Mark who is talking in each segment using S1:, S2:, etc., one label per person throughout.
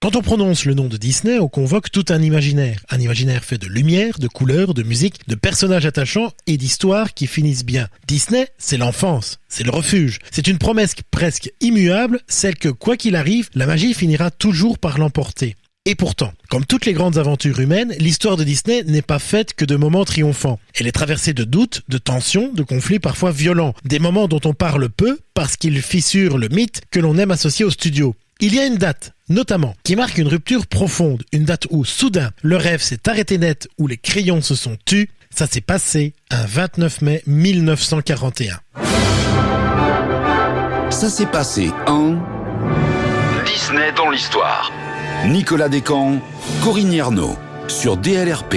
S1: Quand on prononce le nom de Disney, on convoque tout un imaginaire fait de lumière, de couleurs, de musique, de personnages attachants et d'histoires qui finissent bien. Disney, c'est l'enfance, c'est le refuge, c'est une promesse presque immuable, celle que quoi qu'il arrive, la magie finira toujours par l'emporter. Et pourtant, comme toutes les grandes aventures humaines, l'histoire de Disney n'est pas faite que de moments triomphants. Elle est traversée de doutes, de tensions, de conflits parfois violents, des moments dont on parle peu parce qu'ils fissurent le mythe que l'on aime associer au studio. Il y a une date, notamment, qui marque une rupture profonde, une date où, soudain, le rêve s'est arrêté net, où les crayons se sont tus. Ça s'est passé un 29 mai 1941.
S2: Ça s'est passé en...
S3: Disney dans l'histoire.
S2: Nicolas Descamps, Corinne Yerno, sur DLRP.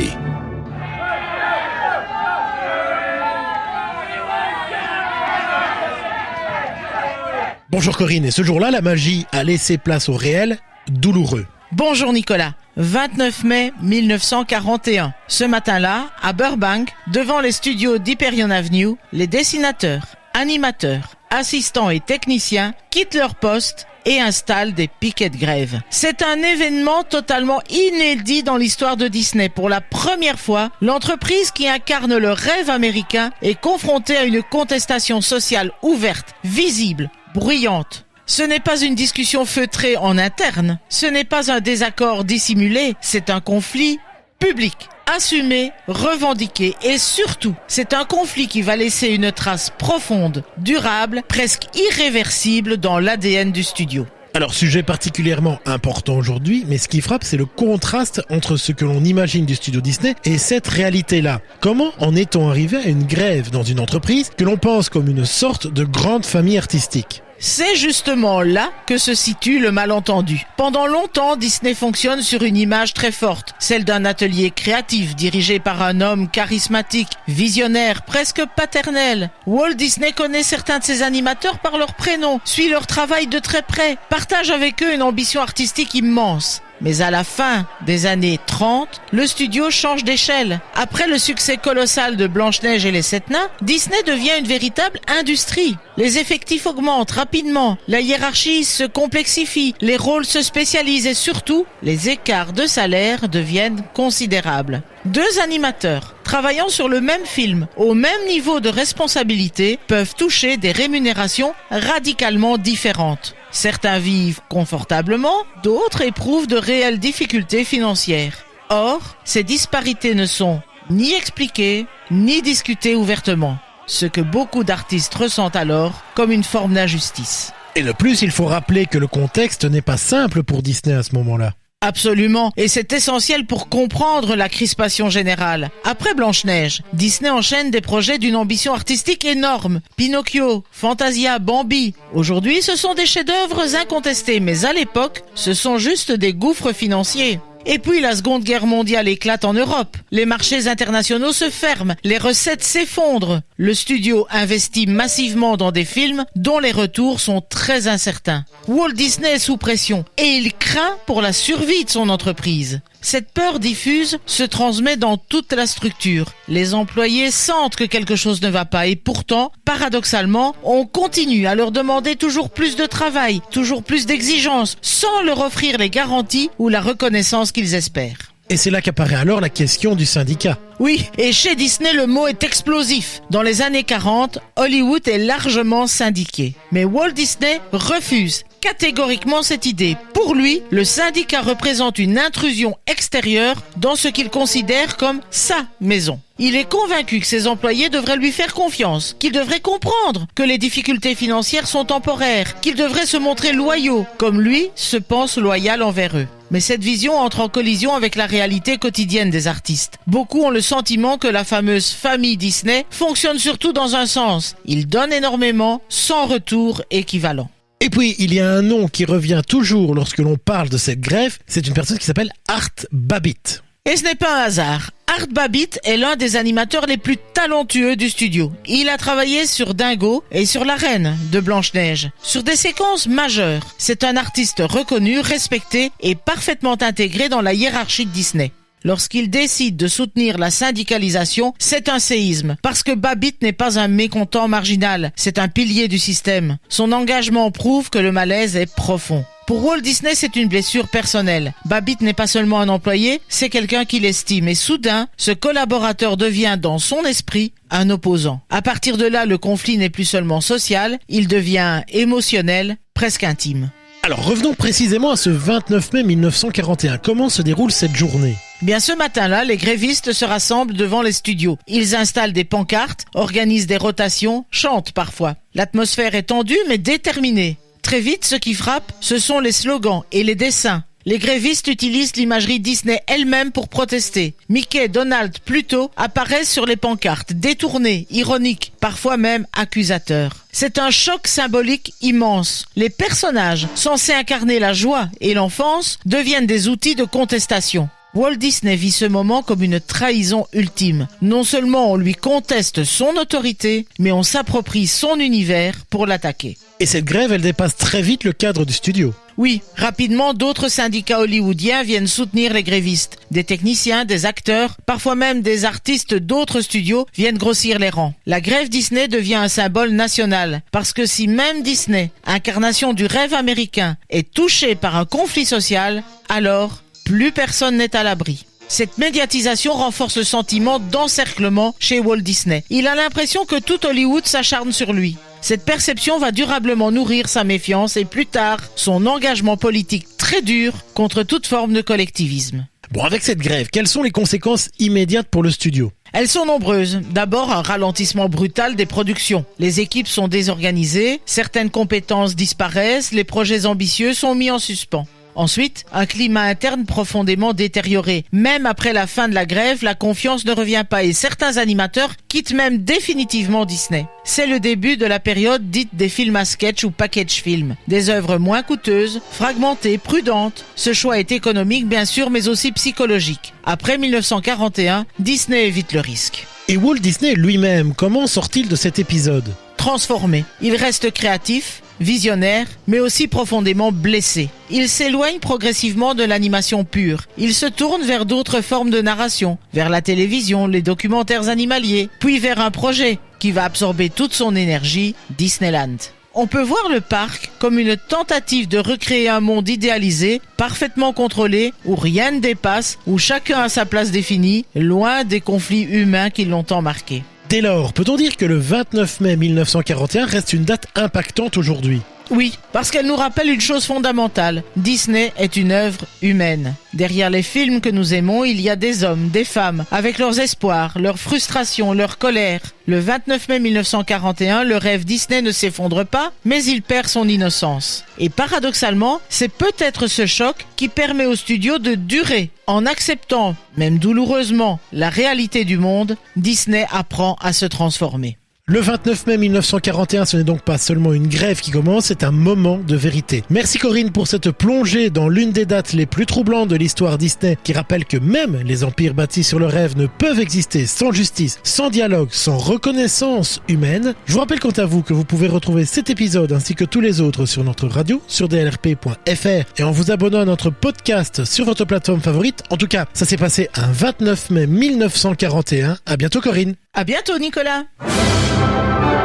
S1: Bonjour Corinne, et ce jour-là, la magie a laissé place au réel douloureux.
S4: Bonjour Nicolas. 29 mai 1941. Ce matin-là, à Burbank, devant les studios d'Hyperion Avenue, les dessinateurs, animateurs, assistants et techniciens quittent leur poste et installent des piquets de grève. C'est un événement totalement inédit dans l'histoire de Disney. Pour la première fois, l'entreprise qui incarne le rêve américain est confrontée à une contestation sociale ouverte, visible, bruyante. Ce n'est pas une discussion feutrée en interne, ce n'est pas un désaccord dissimulé, c'est un conflit public, assumé, revendiqué et surtout, c'est un conflit qui va laisser une trace profonde, durable, presque irréversible dans l'ADN du studio.
S1: Alors, sujet particulièrement important aujourd'hui, mais ce qui frappe, c'est le contraste entre ce que l'on imagine du studio Disney et cette réalité-là. Comment en est-on arrivé à une grève dans une entreprise que l'on pense comme une sorte de grande famille artistique ?
S4: C'est justement là que se situe le malentendu. Pendant longtemps, Disney fonctionne sur une image très forte, celle d'un atelier créatif dirigé par un homme charismatique, visionnaire, presque paternel. Walt Disney connaît certains de ses animateurs par leur prénom, suit leur travail de très près, partage avec eux une ambition artistique immense. Mais à la fin des années 30, le studio change d'échelle. Après le succès colossal de Blanche-Neige et les 7 nains, Disney devient une véritable industrie. Les effectifs augmentent rapidement, la hiérarchie se complexifie, les rôles se spécialisent et surtout, les écarts de salaire deviennent considérables. 2 animateurs travaillant sur le même film, au même niveau de responsabilité, peuvent toucher des rémunérations radicalement différentes. Certains vivent confortablement, d'autres éprouvent de réelles difficultés financières. Or, ces disparités ne sont ni expliquées, ni discutées ouvertement, ce que beaucoup d'artistes ressentent alors comme une forme d'injustice.
S1: Et de plus, il faut rappeler que le contexte n'est pas simple pour Disney à ce moment-là.
S4: Absolument, et c'est essentiel pour comprendre la crispation générale. Après Blanche-Neige, Disney enchaîne des projets d'une ambition artistique énorme. Pinocchio, Fantasia, Bambi. Aujourd'hui, ce sont des chefs-d'œuvre incontestés, mais à l'époque, ce sont juste des gouffres financiers. Et puis la Seconde Guerre mondiale éclate en Europe. Les marchés internationaux se ferment, les recettes s'effondrent. Le studio investit massivement dans des films dont les retours sont très incertains. Walt Disney est sous pression et il craint pour la survie de son entreprise. Cette peur diffuse se transmet dans toute la structure. Les employés sentent que quelque chose ne va pas et pourtant, paradoxalement, on continue à leur demander toujours plus de travail, toujours plus d'exigences, sans leur offrir les garanties ou la reconnaissance qu'ils espèrent.
S1: Et c'est là qu'apparaît alors la question du syndicat.
S4: Oui, et chez Disney, le mot est explosif. Dans les années 40, Hollywood est largement syndiqué. Mais Walt Disney refuse catégoriquement cette idée. Pour lui, le syndicat représente une intrusion extérieure dans ce qu'il considère comme sa maison. Il est convaincu que ses employés devraient lui faire confiance, qu'ils devraient comprendre que les difficultés financières sont temporaires, qu'ils devraient se montrer loyaux, comme lui se pense loyal envers eux. Mais cette vision entre en collision avec la réalité quotidienne des artistes. Beaucoup ont le sentiment que la fameuse famille Disney fonctionne surtout dans un sens. Ils donnent énormément, sans retour équivalent.
S1: Et puis, il y a un nom qui revient toujours lorsque l'on parle de cette grève, c'est une personne qui s'appelle Art Babbitt.
S4: Et ce n'est pas un hasard. Art Babbitt est l'un des animateurs les plus talentueux du studio. Il a travaillé sur Dingo et sur La Reine de Blanche-Neige, sur des séquences majeures. C'est un artiste reconnu, respecté et parfaitement intégré dans la hiérarchie de Disney. Lorsqu'il décide de soutenir la syndicalisation, c'est un séisme, parce que Babbitt n'est pas un mécontent marginal, c'est un pilier du système. Son engagement prouve que le malaise est profond. Pour Walt Disney, c'est une blessure personnelle. Babbitt n'est pas seulement un employé, c'est quelqu'un qu'il estime. Et soudain, ce collaborateur devient dans son esprit un opposant. À partir de là, le conflit n'est plus seulement social, il devient émotionnel, presque intime.
S1: Alors revenons précisément à ce 29 mai 1941. Comment se déroule cette journée ?
S4: Bien ce matin-là, les grévistes se rassemblent devant les studios. Ils installent des pancartes, organisent des rotations, chantent parfois. L'atmosphère est tendue mais déterminée. Très vite, ce qui frappe, ce sont les slogans et les dessins. Les grévistes utilisent l'imagerie Disney elle-même pour protester. Mickey, Donald, Pluto apparaissent sur les pancartes, détournés, ironiques, parfois même accusateurs. C'est un choc symbolique immense. Les personnages, censés incarner la joie et l'enfance, deviennent des outils de contestation. Walt Disney vit ce moment comme une trahison ultime. Non seulement on lui conteste son autorité, mais on s'approprie son univers pour l'attaquer.
S1: Et cette grève, elle dépasse très vite le cadre du studio.
S4: Oui, rapidement, d'autres syndicats hollywoodiens viennent soutenir les grévistes. Des techniciens, des acteurs, parfois même des artistes d'autres studios viennent grossir les rangs. La grève Disney devient un symbole national, parce que si même Disney, incarnation du rêve américain, est touché par un conflit social, alors plus personne n'est à l'abri. Cette médiatisation renforce le sentiment d'encerclement chez Walt Disney. Il a l'impression que tout Hollywood s'acharne sur lui. Cette perception va durablement nourrir sa méfiance et plus tard, son engagement politique très dur contre toute forme de collectivisme.
S1: Bon, avec cette grève, quelles sont les conséquences immédiates pour le studio ?
S4: Elles sont nombreuses. D'abord, un ralentissement brutal des productions. Les équipes sont désorganisées, certaines compétences disparaissent, les projets ambitieux sont mis en suspens. Ensuite, un climat interne profondément détérioré. Même après la fin de la grève, la confiance ne revient pas et certains animateurs quittent même définitivement Disney. C'est le début de la période dite des films à sketch ou package films. Des œuvres moins coûteuses, fragmentées, prudentes. Ce choix est économique bien sûr, mais aussi psychologique. Après 1941, Disney évite le risque.
S1: Et Walt Disney lui-même, comment sort-il de cet épisode ?
S4: Transformé. Il reste créatif, visionnaire, mais aussi profondément blessé. Il s'éloigne progressivement de l'animation pure. Il se tourne vers d'autres formes de narration, vers la télévision, les documentaires animaliers, puis vers un projet qui va absorber toute son énergie, Disneyland. On peut voir le parc comme une tentative de recréer un monde idéalisé, parfaitement contrôlé, où rien ne dépasse, où chacun a sa place définie, loin des conflits humains qui l'ont tant marqué.
S1: Dès lors, peut-on dire que le 29 mai 1941 reste une date impactante aujourd'hui ?
S4: Oui, parce qu'elle nous rappelle une chose fondamentale. Disney est une œuvre humaine. Derrière les films que nous aimons, il y a des hommes, des femmes, avec leurs espoirs, leurs frustrations, leurs colères. Le 29 mai 1941, le rêve Disney ne s'effondre pas, mais il perd son innocence. Et paradoxalement, c'est peut-être ce choc qui permet au studio de durer. En acceptant, même douloureusement, la réalité du monde, Disney apprend à se transformer.
S1: Le 29 mai 1941, ce n'est donc pas seulement une grève qui commence, c'est un moment de vérité. Merci Corinne pour cette plongée dans l'une des dates les plus troublantes de l'histoire Disney, qui rappelle que même les empires bâtis sur le rêve ne peuvent exister sans justice, sans dialogue, sans reconnaissance humaine. Je vous rappelle quant à vous que vous pouvez retrouver cet épisode ainsi que tous les autres sur notre radio, sur dlrp.fr et en vous abonnant à notre podcast sur votre plateforme favorite. En tout cas, ça s'est passé un 29 mai 1941. À bientôt Corinne.
S4: À bientôt Nicolas.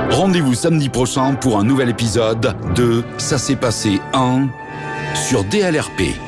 S2: Rendez-vous samedi prochain pour un nouvel épisode de Ça s'est passé en sur DLRP.